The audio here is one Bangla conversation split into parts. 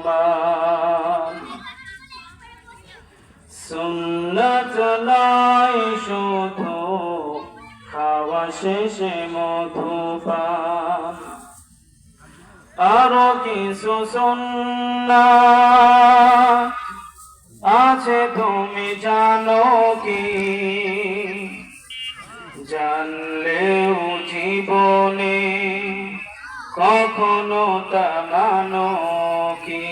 সমান। সুন্নাত নয় শুধু খাওয়া শেষে মধুপান, আরো কিছু সুন্নাত আছে তুমি জানো কি? জানলেও জীবনে কখনো তা মানো কি?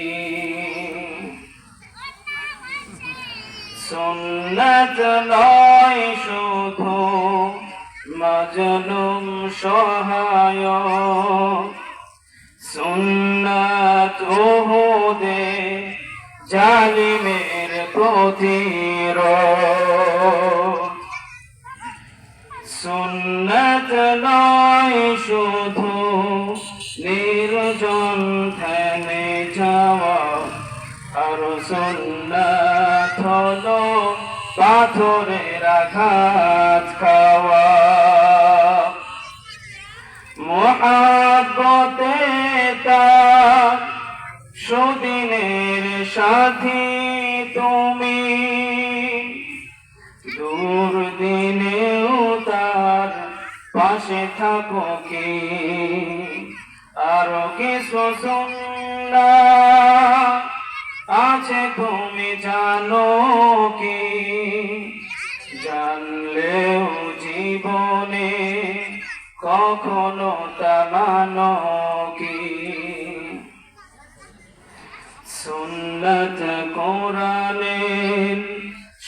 সুন্নাত নয় শুধু মাজলুম সহায়ক, সুন্নাত উহুদে জালিমের প্রতিরোধ। সুন্নাত নয় শুধু নির্জন ধ্যানে যাওয়া, আর সুন্নাত হলো পাথরের আঘাত খাওয়া। মুহাব্বতে তার সুদিনের সাথী তুমি, দুর্দিনেও তার পাশে থাকো কি? আরো কিছু সুন্নাত আছে তুমি জানো কি? জানলেও জীবনে কখনো তা মানো কি? সুন্নাত কোরআনের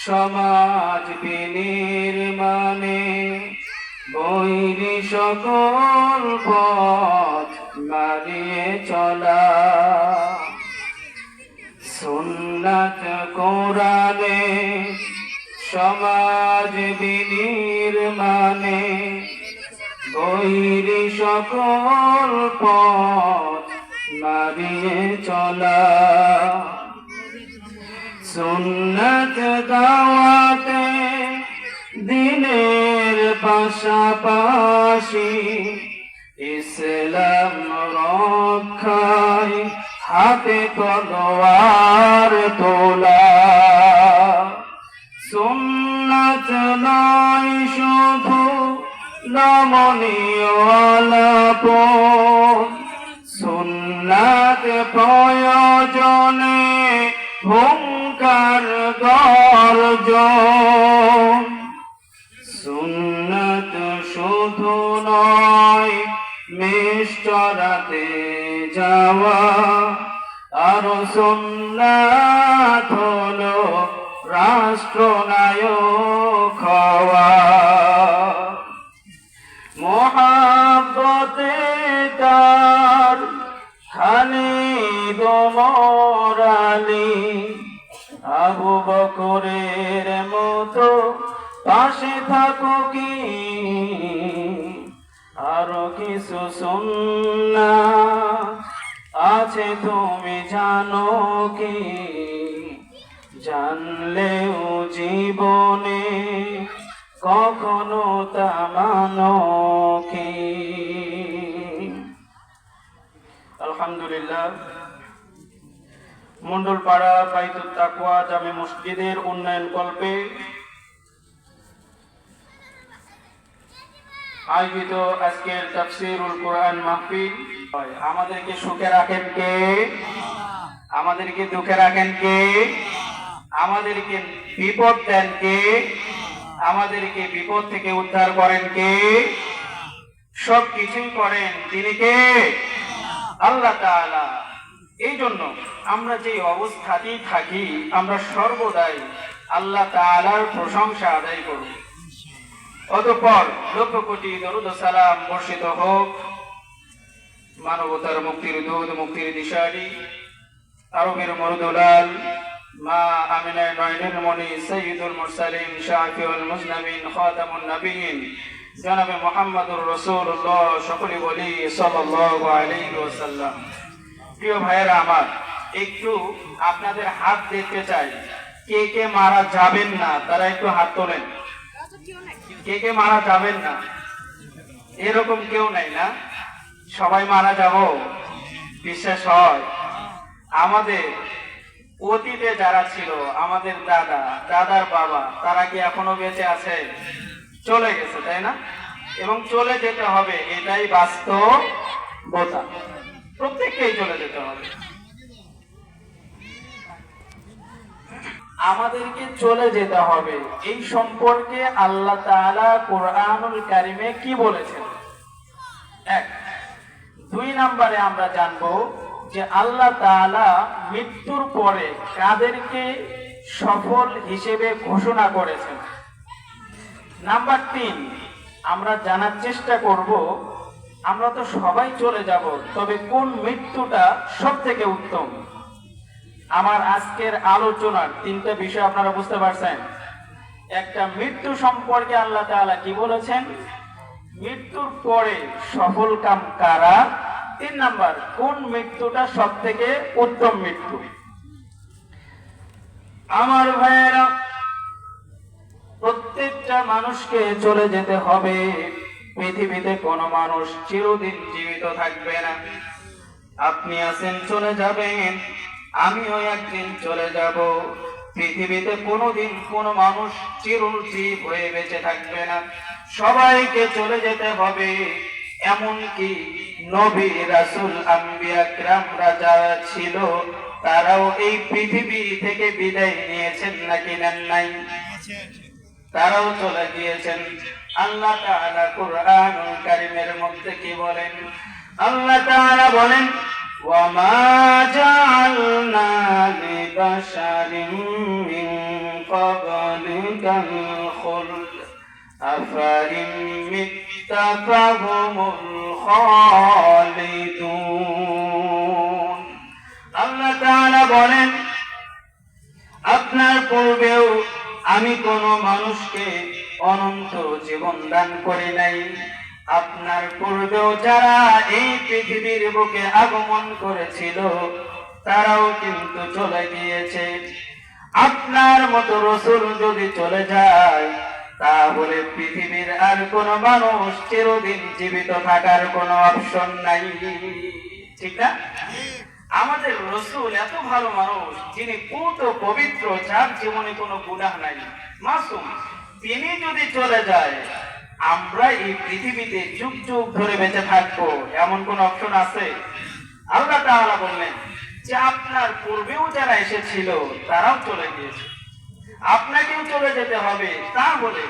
সমাজ বিনির্মাণে বৈরী সকল পথ মারিয়ে চলা। সুন্নাত কোরআনে সমাজ বিনির্মাণে বৈরী সকল পথ মারিয়ে চলা। সুন্নাত দাওয়াতে দিনের পাশাপাশি ইসলাম রক্ষায় হাতে তলোয়ার তোলা। সুন্নাত নয় শুধু নমনীয় আলাপন, সুন্নাত প্রয়োজনে হুঙ্কার গর্জন। সুন্নাত শুধু নয় মিষ্টরাতে যাওয়া, আর সুন্নাত হলো রাষ্ট্রনায়ক হওয়া। মুহাব্বতে তার খালিদ ওমর আলী, আবু বকরের মতো পাশে থাকো কি? আরো কিছু সুন্নাত আছে তুমি জানো কি? জানলেও জীবনে কখনো তা মানো কি? আলহামদুলিল্লাহ, মন্ডলপাড়া বাইতুত তাকওয়া জামে মসজিদের উন্নয়ন কল্পে আয়োজিত আজকের তাফসীরুল কোরআন মাহফিল। আমাদেরকে সুখে রাখেন কে? আমাদেরকে দুঃখে রাখেন কে? আমাদেরকে বিপদ দেন কে? আমাদেরকে বিপদ থেকে উদ্ধার করেন কে? সব কিছুই করেন তিনি কে? আল্লাহ তাআলা। এই জন্য আমরা যে অবস্থাতেই থাকি আমরা সর্বদাই আল্লাহ তাআলার প্রশংসা আদায় করব। অতঃপর লক্ষ কোটি দরুদ ও সালাম বর্ষিত হোক মানবতার মুক্তির দূত, মুক্তির দিশারি, আরবের মরুদুলাল, মা আমিনার নয়নের মণি, সাইয়্যিদুল মুরসালিন, শাফিউল মুজনাবিন, খাতামুন নবিয়্যিন, জনাবে মুহাম্মদুর রাসূলুল্লাহ, সকলে বলি সাল্লাল্লাহু আলাইহি ওয়াসাল্লাম। প্রিয় ভাইয়েরা আমার, একটু আপনাদের হাত দেখতে চাই। কে কে মারা যাবেন না তারা একটু হাত তোলেন। কে কে মারা যাবেন না? এরকম কেউ নাই না? সবাই মারা যাব বিশ্বাস হয়? আমাদের অতীতে যারা ছিল, আমাদের দাদা, দাদার বাবা, তারা কি এখনো বেঁচে আছে? চলে গেছে, তাই না? এবং চলে যেতে হবে, এটাই বাস্তবতা। প্রত্যেককেই চলে যেতে হবে। আমাদেরকে চলে যেতে হবে, এই সম্পর্কে আল্লাহ তাআলা কোরআনুল কারিমে কি বলেছেন? এক। দুই নম্বরে আমরা জানবো যে আল্লাহ তাআলা মৃত্যুর পরে কাদেরকে সফল হিসেবে ঘোষণা করেছেন। নাম্বার 3, আমরা জানার চেষ্টা করব, আমরা তো সবাই চলে যাব, তবে কোন মৃত্যুটা সব থেকে উত্তম। আমার আজকের আলোচনার 3টা বিষয় আপনারা বুঝতে পারছেন। একটা, মৃত্যু সম্পর্কে আল্লাহ তাআলা কি বলেছেন, মৃত্যুর পরে সফল কাম কারা। 3 নাম্বার, কোন মৃত্যুটা সব থেকে উত্তম মৃত্যু। আমার ভাইয়েরা, প্রত্যেকটা মানুষকে চলে যেতে হবে। পৃথিবীতে কোনো মানুষ চিরদিন জীবিত থাকবে না। আপনি আছেন, চলে যাবেন, আমিও একদিন চলে যাব। পৃথিবীতে কোনোদিন কোনো মানুষ চিরজীব হয়ে বেঁচে থাকবে না, সবাইকে চলে যেতে হবে। এমনকি নবী, রাসূল, আম্বিয়া কিরামরা যারা ছিল, তারাও এই পৃথিবী থেকে বিদায় নিয়েছেন নাকি নেন নাই? তারাও চলে গিয়েছেন। আল্লাহ তাআলা কুরআনুল কারীমের মধ্যে কি বলেন? আল্লাহ তাআলা বলেন, ওয়ামা জাআলনা লিবাশারিন মিন ক্বাবলিকাল খুলদ আফাইন মিত্তা ফাহুমুল খালিদুন। আল্লাহ তাআলা বলেন, আপনার পূর্বেও আমি কোন মানুষকে অনন্ত জীবন দান করি নাই। আপনার পূর্বেও যারা এই পৃথিবীর বুকে আগমন করেছিল, তারাও কিন্তু চলে গিয়েছে। আপনার মতো রাসূল যদি চলে যায়, তাহলে পৃথিবীর আর কোন মানুষ চিরদিন জীবিত থাকার কোনো অপশন নাই, ঠিক না? আমাদের রাসূল এত ভালো মানুষ, যিনি পুত পবিত্র, যার জীবনে কোনো গুনাহ নাই, মাসুম, তিনি যদি চলে যায়, আমরা এই পৃথিবীতে যুগ যুগ ধরে বেঁচে থাকবো, এমন কোন অপশন আছে? আল্লাহ তাআলা বললেন যে আপনার পূর্বেও যারা এসেছিল তারাও চলে গিয়েছে, আপনাকেও চলে যেতে হবে। তাহলে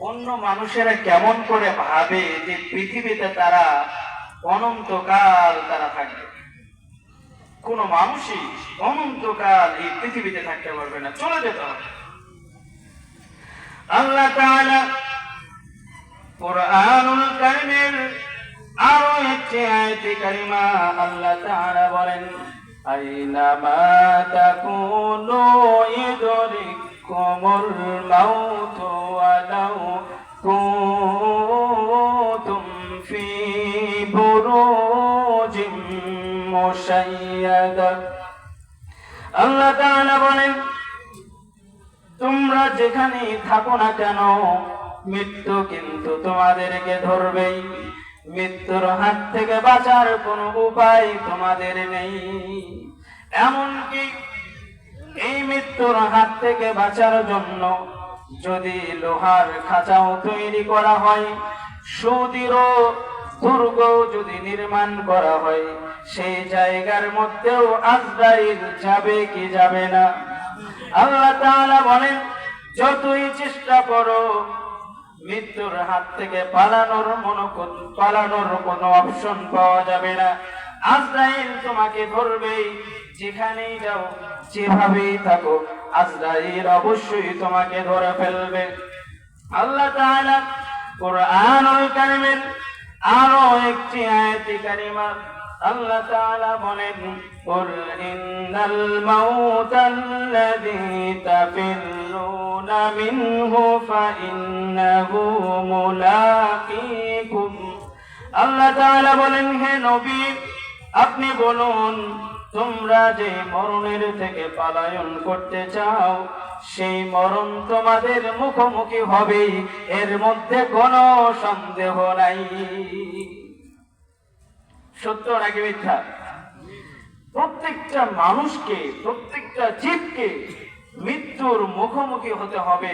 অন্য মানুষেরা কেমন করে ভাবে যে পৃথিবীতে তারা অনন্তকাল তারা থাকবে? কোন মানুষই অনন্তকাল এই পৃথিবীতে থাকতে পারবে না, চলে যেতে হবে। আল্লাহ তাআলা কুরআনুল কারীমের আরো একটি আয়াতে কারিমা আল্লাহ তাআলা বলেন, আইনামা তাকুনু ইদরিকুমুল মাউত ওয়ালাউ কুনতুম ফি বুরুজিম মুশাইয়াদা। আল্লাহ তাআলা বলেন, তোমরা যেখানেই থাকো না কেন, মৃত্যু কিন্তু তোমাদেরকে ধরবেই। মৃত্যুর হাত থেকে বাঁচার কোনো উপায় তোমাদের নেই। এমনকি এই মৃত্যুর হাত থেকে বাঁচার জন্য যদি লোহার খাঁচাও তৈরি করা হয়, সুদৃঢ় দুর্গ যদি নির্মাণ করা হয়, সেই জায়গার মধ্যেও আজরাইল যাবে কি যাবে না? আল্লাহ তাআলা বলেন, যতই চেষ্টা করো, মৃত্যুর হাত থেকে পালানোর কোনো অপশন পাওয়া যাবে না। আজরাইল তোমাকে ধরবেই, যেখানেই যাও, যেভাবেই থাকো, আজরাইল অবশ্যই তোমাকে ধরে ফেলবে। আল্লাহ তাআলা কুরআনুল কারীমের আরো একটি আয়াতে কারিমা আল্লাহ তাআলা বলেন, কুল ইন্নাল মাউতাল্লাযী তাফিরুনা মিনহু ফাইন্নাহু মুলাকীকুম। আল্লাহ তাআলা বলেন, হে নবী, আপনি বলুন, তোমরা যে মরণের থেকে পলায়ন করতে চাও, সেই মরণ তোমাদের মুখোমুখি হবে, এর মধ্যে কোনো সন্দেহ নাই। সত্য নাকি মিথ্যা? প্রত্যেকটা প্রত্যেকটা মানুষকে, প্রত্যেকটা জীবকে মৃত্যুর মুখোমুখি হতে হবে।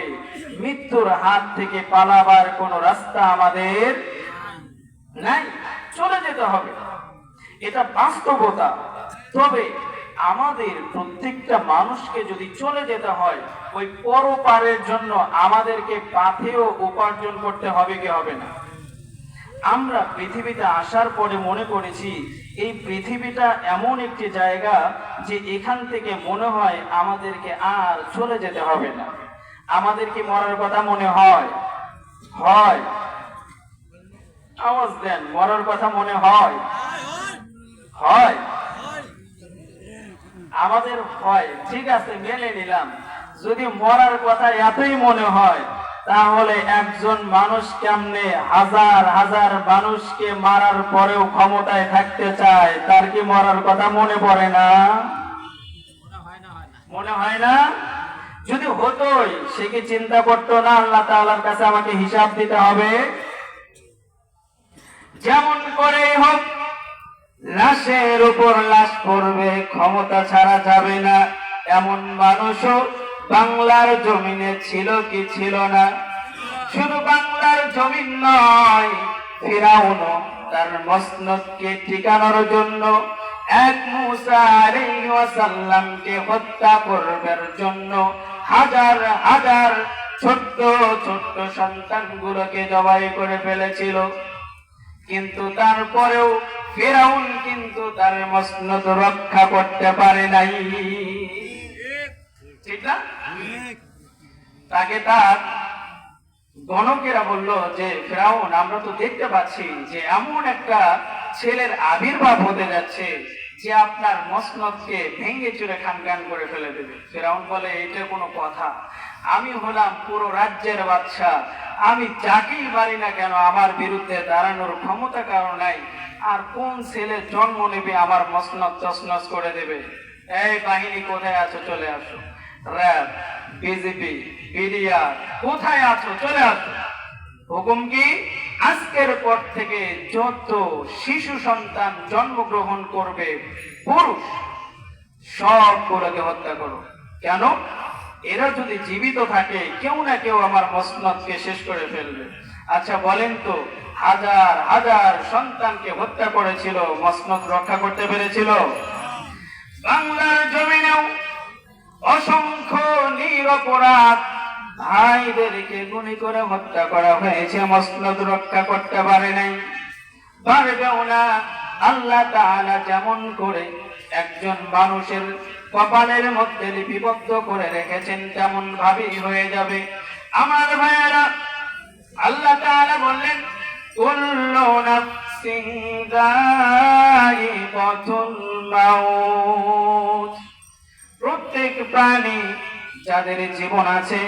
মৃত্যুর হাত থেকে পালাবার কোনো রাস্তা আমাদের নাই, চলে যেতে হবে, এটা বাস্তবতা। তবে আমাদের প্রত্যেকটা মানুষকে যদি চলে যেতে হয়, ওই পরপারের জন্য আমাদেরকে পাথেয় উপার্জন করতে হবে কি হবে না? আমরা পৃথিবীতে আসার পরে মনে করেছি এই পৃথিবীটা এমন একটি জায়গা যে এখান থেকে মনে হয় আমাদেরকে আর চলে যেতে হবে না। আমাদেরকে মরার কথা মনে হয়? হয়? আওয়াজ দেন, মরার কথা মনে হয়? হয়? আমাদের হয়, ঠিক আছে, মেনে নিলাম। যদি মরার কথা এতই মনে হয়, তাহলে একজন মানুষ কেমনে হাজার হাজার মানুষকে মারার পরেও ক্ষমতায় থাকতে চায়? তার কি মরার কথা মনে পড়ে না? মনে হয় না? যদি হতোই, সে কি চিন্তা করতো না আল্লাহ তাআলার কাছে আমাকে হিসাব দিতে হবে? যেমন করে হোক লাশের উপর লাশ পড়বে, ক্ষমতা ছাড়া যাবে না, এমন মানুষও বাংলার জমিনে ছিল কি ছিল না? শুধু বাংলার জমিন নয়, ফিরাউনও তার মসনদকে ঠিকানোর জন্য এক মূসা আলাইহিস সালামকে হত্যা করবার জন্য হাজার হাজার ছোট্ট ছোট্ট সন্তানগুলোকে জবাই করে ফেলেছিল। কিন্তু তারপরেও ফিরাউন কিন্তু তার মসনদ রক্ষা করতে পারে নাই, ঠিক না? তাকে তার গণকেরা বলল যে ফিরাউন, আমরা তো দেখতে পাচ্ছি যে এমন একটা ছেলের আবির্ভাব হতে যাচ্ছে যে আপনার মসনদকে ভেঙে চুরে খানখান করে ফেলে দেবে। ফিরাউন বলে, এটা কোনো কথা? আমি হলাম পুরো রাজ্যের বাদশা, আমি যাকেই পারি না কেন আমার বিরুদ্ধে দাঁড়ানোর ক্ষমতা কারো নাই। আর কোন ছেলে জন্ম নেবে আমার মসনদ তছনছ করে দেবে? এই বাহিনী কোথায় আছো, চলে আসো। র্যাব, বিজেপি, বিডিআর কোথায় আছো, চলে আসো। হুকুম কি? আজকের পর থেকে যত শিশু সন্তান জন্মগ্রহণ করবে পুরুষ, সবগুলোকে হত্যা করো। কেন? এরা যদি জীবিত থাকে কেউ না কেউ আমার মসনদকে শেষ করে ফেলবে। আচ্ছা বলেন তো, হাজার হাজার সন্তানকে হত্যা করেছিল, মসনদ রক্ষা করতে পেরেছিল? বাংলার জমিনেও অসংখ্য নিরপরাধ ভাইদেরকে গুলি করে হত্যা করা হয়েছে, মসনদ রক্ষা করতে পারে নাই, পারবেও না। আল্লাহ তাআলা যেমন করে একজন মানুষের কপালের মধ্যে লিপিবদ্ধ করে রেখেছেন তেমন ভাবেই হয়ে যাবে। আমার ভাইয়েরা, আল্লাহ তাআলা বললেন, কুল্লু নাফসিন যায়িকাতুল মাউত, প্রত্যেক প্রাণী যাদের জীবন আছে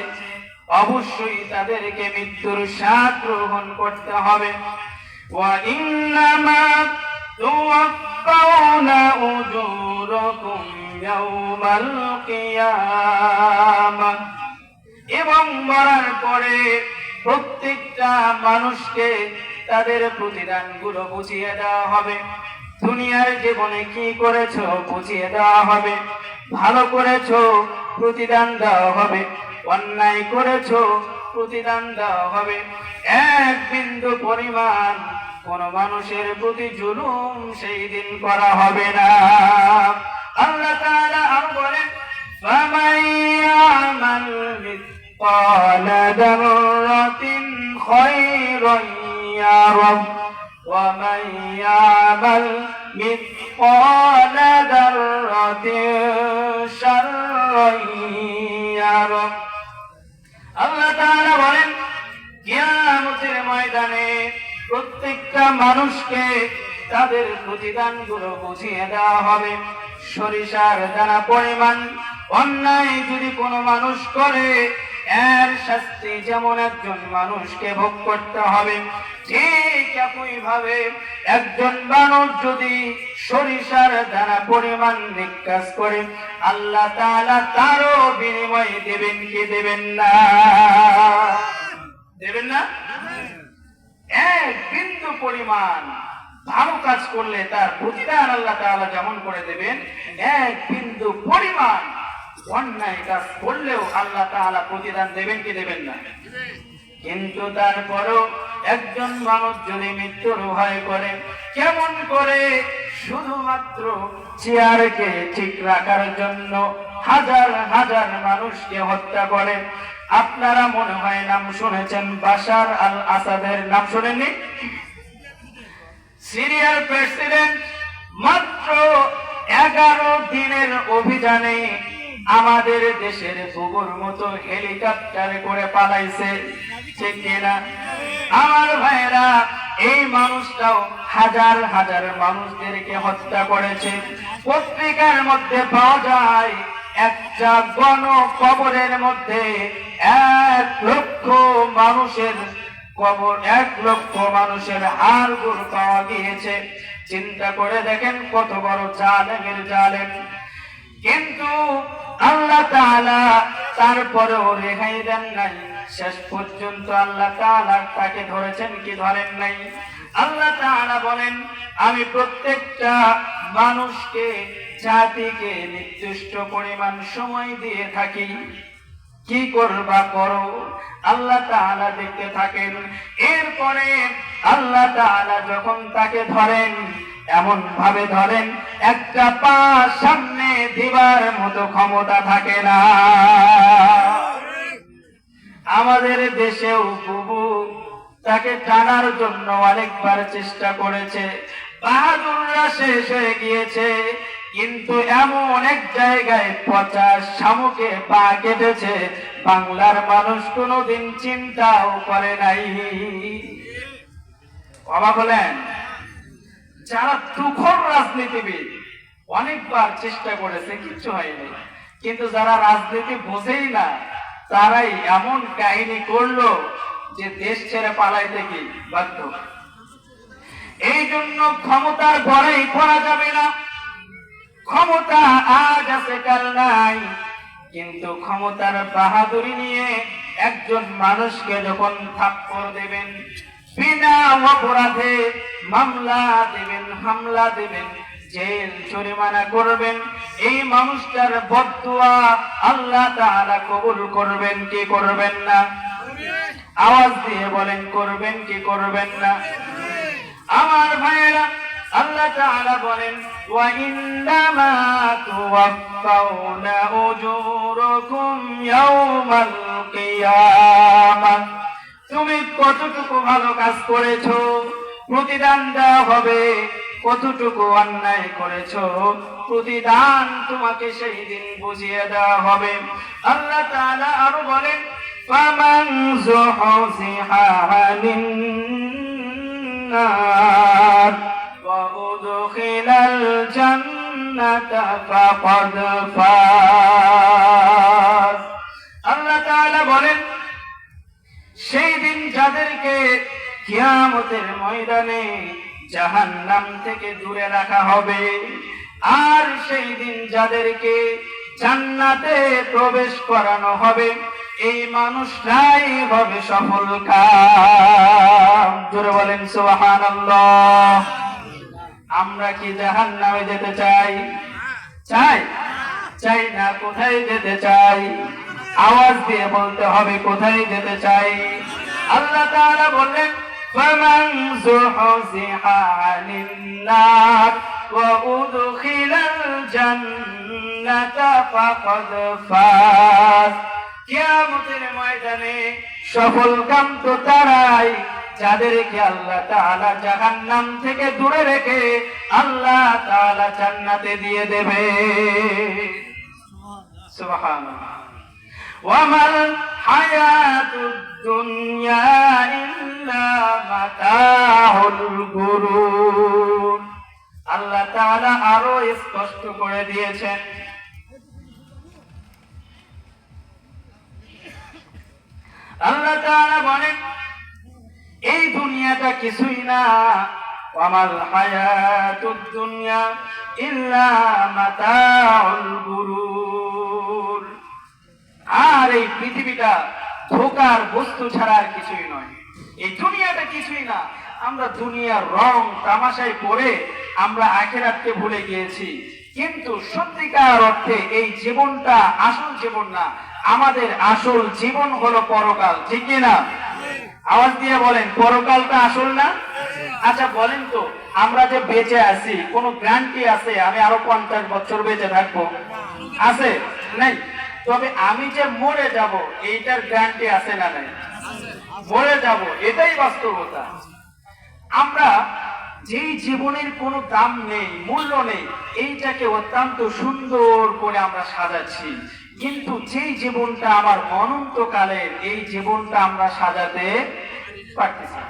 অবশ্যই তাদেরকে মৃত্যুর স্বাদ গ্রহণ করতে হবে। ওয়া ইন্নামা তুওয়াফাউনা উজুরাকুম ইয়াওমাল কিয়ামাহ, এবং মরার পরে প্রত্যেকটা মানুষকে তাদের প্রতিদানগুলো বুঝিয়ে দেওয়া হবে। দুনিয়ার জীবনে কি করেছো বুঝিয়ে দেওয়া হবে, ভালো করেছো প্রতিদান দেওয়া হবে, অন্যায় করেছো প্রতিদান দেওয়া হবে। এক বিন্দু পরিমাণ কোন মানুষের প্রতি জুলুম সেই দিন করা হবে না। আল্লাহ তাআলা আরো বলেন, ফামান ইয়ামাল মিসকালা যাররাতিন খায়রান ইয়ারাহ ওয়া মান ইয়ামাল মিসকালা যাররাতিন শাররান ইয়ারাহ। আল্লাহ তাআলা বলেন, কিয়ামতের ময়দানে প্রত্যেকটা মানুষকে তাদের প্রতিদানগুলো বুঝিয়ে দেওয়া হবে। সরিষার দানা পরিমাণ অন্যায় যদি কোনো মানুষ করে, এর শাস্তি যেমন একজন মানুষকে ভোগ করতে হবে, ঠিক একই ভাবে একজন মানুষ যদি সরিষার দানা পরিমাণ নিকাশ করে, আল্লাহ তাআলা তারও বিনিময় দেবেন কি দেবেন না? দেবেন না? এক বিন্দু পরিমাণ ভালো কাজ করলে তার প্রতিদান আল্লাহ তাআলা যেমন করে দেবেন, এক বিন্দু পরিমাণ অন্যায় কাজ করলেও আল্লাহ তাআলা প্রতিদান দেবেন কি দেবেন না? কিন্তু তারপরও একজন মানুষ যদি মৃত্যুর ভয় করে, কেমন করে? শুধুমাত্র চেয়ারকে ঠিক রাখার জন্য হাজার হাজার মানুষকে হত্যা করে। আপনারা মনে হয় নাম শুনেছেন, বাশার আল আসাদের নাম শুনেননি? সিরিয়ার প্রেসিডেন্ট মাত্র 11 দিনের অভিযানে আমাদের দেশের বুবুর মতো হেলিকপ্টারে করে পালাইছে, ঠিক কিনা? আমার ভাইরা, এই মানুষটাও হাজার হাজার মানুষদেরকে হত্যা করেছে। পত্রিকার মধ্যে পাওয়া যায় একটা গণ কবরের মধ্যে 1 লক্ষ মানুষের কবর, 1 লক্ষ মানুষের হাড়গোড় পাওয়া গিয়েছে। চিন্তা করে দেখেন কত বড় জালেমের জালেম। কিন্তু আল্লাহ তাআলা তারপরেও রেহাই দেন নাই। শেষ পর্যন্ত আল্লাহ তাআলা তাকে ধরেছেন কি ধরেন নাই? আল্লাহ তাআলা বলেন, আমি প্রত্যেকটা মানুষকে, জাতিকে নির্দিষ্ট পরিমাণ সময় দিয়ে থাকি, কি করবা করো। আল্লাহ তাআলা দেখতে থাকেন। এরপরে আল্লাহ তাআলা যখন তাকে ধরেন, এমন ভাবে ধরেন একটা পা সামনে দিবার মতো ক্ষমতা থাকে না। আমাদের দেশেও বুবু তাকে টানার জন্য অনেকবার চেষ্টা করেছে, বাহাদুররা শেষ হয়ে গিয়েছে। কিন্তু এমন এক জায়গায় 50 শামুকে পা কেটেছে, বাংলার মানুষ কোনোদিন চিন্তাও করে নাই। অবাক হলেন? যারা তুখর রাজনীতিবিদ অনেকবার চেষ্টা করেছে, কিচ্ছু হয়নি। কিন্তু যারা রাজনীতি বোঝেই না, তারাই এমন কাহিনী করলো যে দেশ ছেড়ে পালাইতে কি বাধ্য। এই জন্য ক্ষমতার বড়াই করা যাবে না। ক্ষমতা আজ আছে কাল নাই, কিন্তু ক্ষমতার বাহাদুরি নিয়ে একজন মানুষকে যখন থাপ্পড় দেবেন, বিনা অপরাধে মামলা দেবেন, হামলা দেবেন, জেল জরিমানা করবেন, এই মানুষটার বদদুয়া আল্লাহ তাআলা কবুল করবেন কি করবেন না? আওয়াজ দিয়ে বলেন, করবেন কি করবেন না? আমার ভাইয়েরা, আল্লাহ তাআলা বলেন, ওয়া ইন্নামা তুওয়াফাউনা উজুরাকুম ইয়াওমাল কিয়ামাহ। তুমি কতটুকু ভালো কাজ করেছো, প্রতিদান দেওয়া হবে। কতটুকু অন্যায় করেছো, প্রতিদান তোমাকে সেই দিন বুঝিয়ে দেওয়া হবে। আল্লাহ তাআলা আরো বলেন, ফামান যুহজিহা আনিন নার ওয়া উদখিলাল জান্নাতা ফাকাদ ফাজ। আল্লাহ তাআলা বলেন, সেই দিন যাদেরকে কিয়ামতের ময়দানে জাহান্নাম থেকে দূরে রাখা হবে, আর সেই দিন যাদেরকে জান্নাতে প্রবেশ করানো হবে, এই মানুষরাই হবে সফল কাম। জোরে বলেন সুবহানাল্লাহ। আমরা কি জাহান্নামে যেতে চাই? চাই? চাই না। কোথায় যেতে চাই? আওয়াজ দিয়ে বলতে হবে, কোথায় যেতে চাই? আল্লাহ তাআলা বললেন, ফামান যুহজিহা আনিন নার ওয়া উদখিলাল জান্নাতা ফাকাদ ফাজ। কিয়ামতের ময়দানে সফল কাম তো তারাই যাদেরকে আল্লাহ তাআলা জাহান্নাম থেকে দূরে রেখে আল্লাহ তাআলা জান্নাতে দিয়ে দেবে। সুবহানাল্লাহ। ওয়ামাল হায়াতুদ দুনিয়া ইল্লা মাতাউল গুরুর। আল্লাহ তাআলা আরো স্পষ্ট করে দিয়েছেন, আল্লাহ তাআলা বলেন, এই দুনিয়াটা কিছুই না। ওয়ামাল হায়াতুদ দুনিয়া ইল্লা মাতাউল গুরুর। আর এই পৃথিবীটা ধোঁকার বস্তু ছাড়া আর কিছুই নয়। এই দুনিয়াটা কিছুই না। আমরা দুনিয়ার রং তামাশায় পড়ে আমরা আখিরাতকে ভুলে গিয়েছি। কিন্তু সত্যিকার অর্থে এই জীবনটা আসল জীবন না, আমাদের আসল জীবন হলো পরকাল, ঠিক না? আওয়াজ দিয়ে বলেন, পরকালটা আসল না? আচ্ছা বলেন তো, আমরা যে বেঁচে আছি কোনো গ্যারান্টি আছে আমি আরো 50 বছর বেঁচে থাকবো? আছে? নাই। তবে আমি যে মরে যাব এইটার গ্যারান্টি আছে না? নাই। মরে যাব, এটাই বাস্তবতা। আমরা যেই জীবনের কোনো দাম নেই, মূল্য নেই, এইটাকে অত্যন্ত সুন্দর করে আমরা সাজাচ্ছি। কিন্তু যেই জীবনটা আমার অনন্তকালের, এই জীবনটা আমরা সাজাতে পারতেছি।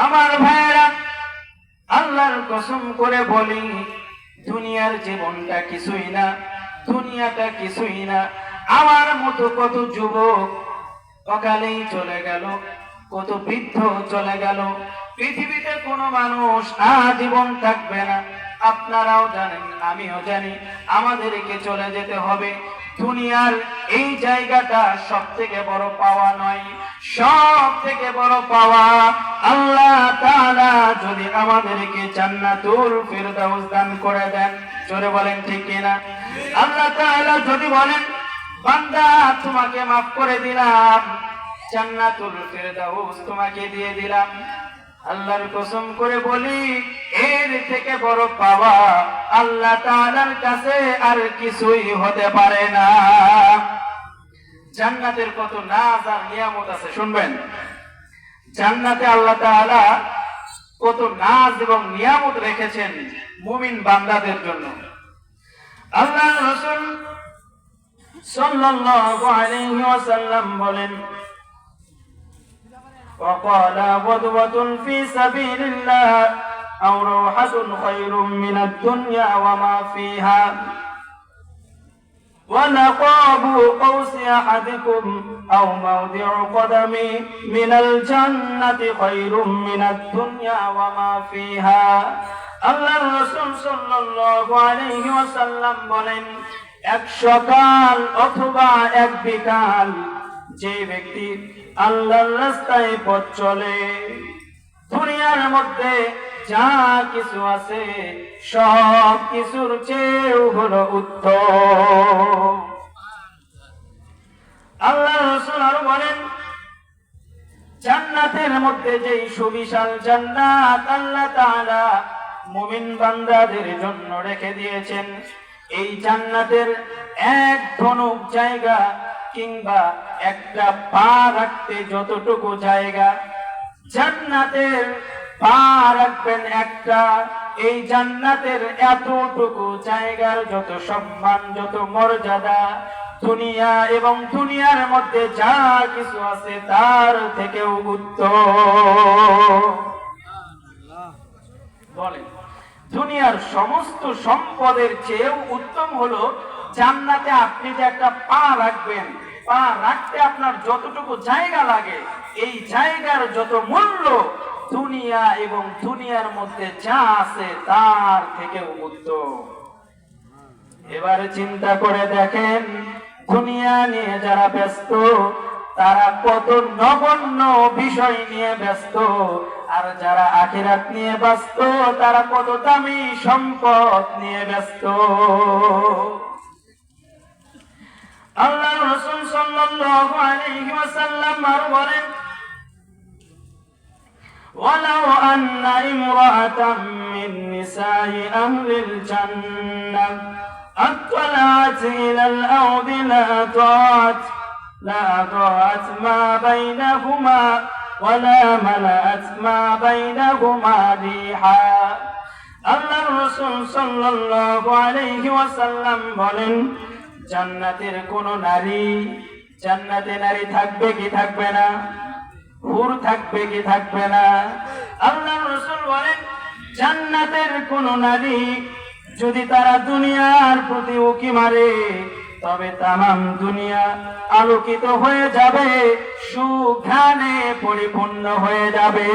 আমার ভাইয়েরা, আল্লাহর কসম করে বলি, দুনিয়ার জীবনটা কিছুই না, দুনিয়াটা কিছুই না। আমার মতো কত যুবক অকালেই চলে গেল, কত বৃদ্ধ চলে গেল। পৃথিবীতে কোনো মানুষ আজীবন থাকবে না। আপনারাও জানেন, আমিও জানি, আমাদেরকে চলে যেতে হবে। দুনিয়ার এই জায়গাটা সব থেকে বড় পাওয়া নয়, সব থেকে বড় পাওয়া আল্লাহ তাআলা যদি আমাদেরকে জান্নাতুল ফিরদাউস দান করে দেন। জোরে বলেন ঠিক কিনা? আল্লাহ তাআলা যদি বলেন, বান্দা তোমাকে মাফ করে দিলাম, জান্নাতুল ফিরদাউস তোমাকে দিয়ে দিলাম, আল্লাহর কসম করে বলি, এর থেকে বড় পাওয়া আল্লাহ তাআলার কাছে আর কিছুই হতে পারে না। জান্নাতের কত নাজ আর নিয়ামত আছে শুনবেন। জান্নাতে আল্লাহ তাআলা কত নাজ এবং নিয়ামত রেখেছেন মুমিন বান্দাদের জন্য। আল্লাহর রাসূল সাল্লাল্লাহু আলাইহি ওয়াসাল্লাম বলেন, وقال غدوة في سبيل الله أو روحة خير من الدنيا وما فيها ولقاب قوس أحدكم أو موضع قدم من الجنة خير من الدنيا وما فيها। আল্লাহর রাসূল সাল্লাল্লাহু আলাইহি ওয়াসাল্লাম বলেন, এক সকাল অথবা এক বিকাল যে ব্যক্তি আল্লাহর রাস্তায় পথ চলে, দুনিয়ার মধ্যে যা কিছু আছে সব কিছুর চেয়েও হলো উত্তম। আল্লাহর রাসূল আরো বলেন, জান্নাতের মধ্যে যেই সুবিশাল জান্নাত আল্লাহ তাআলা মুমিন বান্দাদের জন্য রেখে দিয়েছেন, এই জান্নাতের এক ধনুক জায়গা কিংবা একটা পা রাখতে যতটুকু জায়গা, জান্নাতের পা রাখবেন একটা, এই জান্নাতের এতটুকু জায়গার যত সম্মান, যত মর্যাদা, দুনিয়া এবং দুনিয়ার মধ্যে যা কিছু আছে তার থেকেও উত্তম। বলেন, দুনিয়ার সমস্ত সম্পদের চেয়েও উত্তম হলো জান্নাতে আপনি যে একটা পা রাখবেন, পা রাখতে আপনার যতটুকু জায়গা লাগে, এই জায়গার যত মূল্য দুনিয়া এবং দুনিয়ার মধ্যে যা আছে তার থেকেও উত্তম। এবারে চিন্তা করে দেখেন, দুনিয়া নিয়ে যারা ব্যস্ত তারা কত নগণ্য বিষয় নিয়ে ব্যস্ত, আর যারা আখিরাত নিয়ে ব্যস্ত তারা কত দামি সম্পদ নিয়ে ব্যস্ত। আল্লাহর রাসূল সাল্লাল্লাহু আলাইহি ওয়াসাল্লাম আর বলেন, ওয়ালাউ আন্না ইমরাআতাম মিন নিসাই আহলিল জান্নাহ আতলাআত ইলাল আরদি লা আতাআত মা বাইনাহুমা ওয়ালা মালাআত মা বাইনাহুমা রিহা। আল্লাহর রাসূল সাল্লাল্লাহু আলাইহি ওয়াসাল্লাম বলেন, জান্নাতের কোন নারী, জান্নাতে নারী থাকবে কি থাকবে না? হুর থাকবে কি থাকবে না? আল্লাহর রাসূল বলেন, জান্নাতের কোন নারী যদি তারা দুনিয়ার প্রতি উকি মারে তবে তামাম দুনিয়া আলোকিত হয়ে যাবে, সুঘ্রাণে পরিপূর্ণ হয়ে যাবে।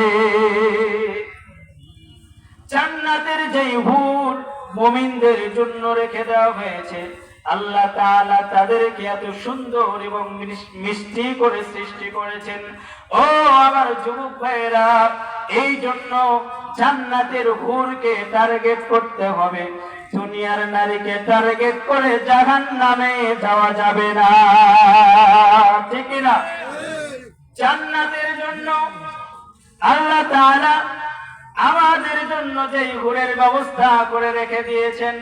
জান্নাতের যেই হুর মুমিনদের জন্য রেখে দেওয়া হয়েছে, আল্লাহ তাআলা তাদেরকে এত সুন্দর এবং মিষ্টি করে সৃষ্টি করেছেন। ও আমার যুবক ভাইরা, এই জন্য জান্নাতের হুরকে টার্গেট করতে হবে, দুনিয়ার নারীকে টার্গেট করে জাহান্নামে যাওয়া যাবে না, ঠিক না? জান্নাতের জন্য আল্লাহ তাআলা আমাদের জন্য যে হুরের ব্যবস্থা করে রেখে দিয়েছেন,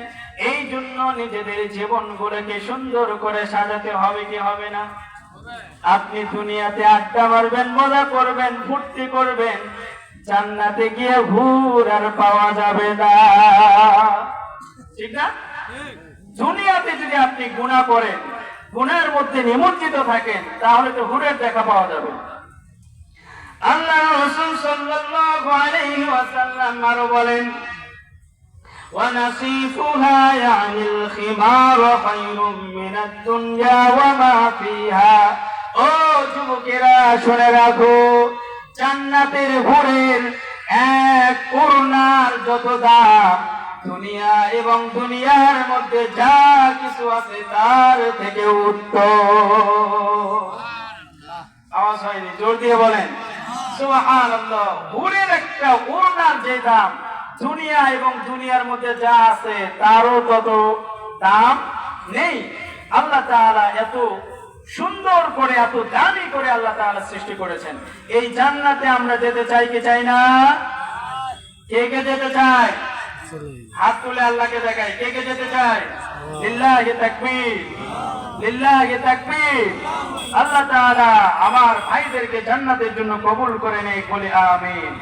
এই জন্য নিজেদের জীবনগুলোকে সুন্দর করে সাজাতে হবে কি হবে না? আপনি দুনিয়াতে আড্ডা মারবেন, মজা করবেন, ফুর্তি করবেন, জান্নাতে গিয়ে হুর আর পাওয়া যাবে না, ঠিক না? দুনিয়াতে যদি আপনি গুনাহ করেন, গুনাহের মধ্যে নিমজ্জিত থাকেন, তাহলে তো হুরের দেখা পাওয়া যাবে। আল্লাহ রাসূল সাল্লাল্লাহু আলাইহি ওয়াসাল্লাম আরো বলেন, وَنَصِيفُهَا يَعْنِي الْخِمَارُ خَيْرٌ مِنَ الدُّنْيَا وَمَا فِيهَا। ও যুবকেরা শুনে রাখো, জান্নাতের হুরের এক ওড়নার যত দাম, দুনিয়া এবং দুনিয়ার মধ্যে যা কিছু আছে তার থেকে উত্তম। আওয়াজ হয়নি, জোর দিয়ে বলেন সুবহানাল্লাহ। হুরের একটা ওড়নার যে দাম, দুনিয়া এবং দুনিয়ার মধ্যে যা আছে তারও তত দাম নেই। আল্লাহ তাআলা এত সুন্দর করে, এত দামি করে আল্লাহ তাআলা সৃষ্টি করেছেন। এই জান্নাতে আমরা যেতে চাই কি চাই না? কে কে যেতে চায়? হাত তুলে আল্লাহকে দেখাই, কে কে যেতে চায়? লিল্লাহি তাকবীর, লিল্লাহি তাকবীর। আল্লাহ তাআলা আমার ভাইদেরকে জান্নাতের জন্য কবুল করে নেই, বলি আমিন।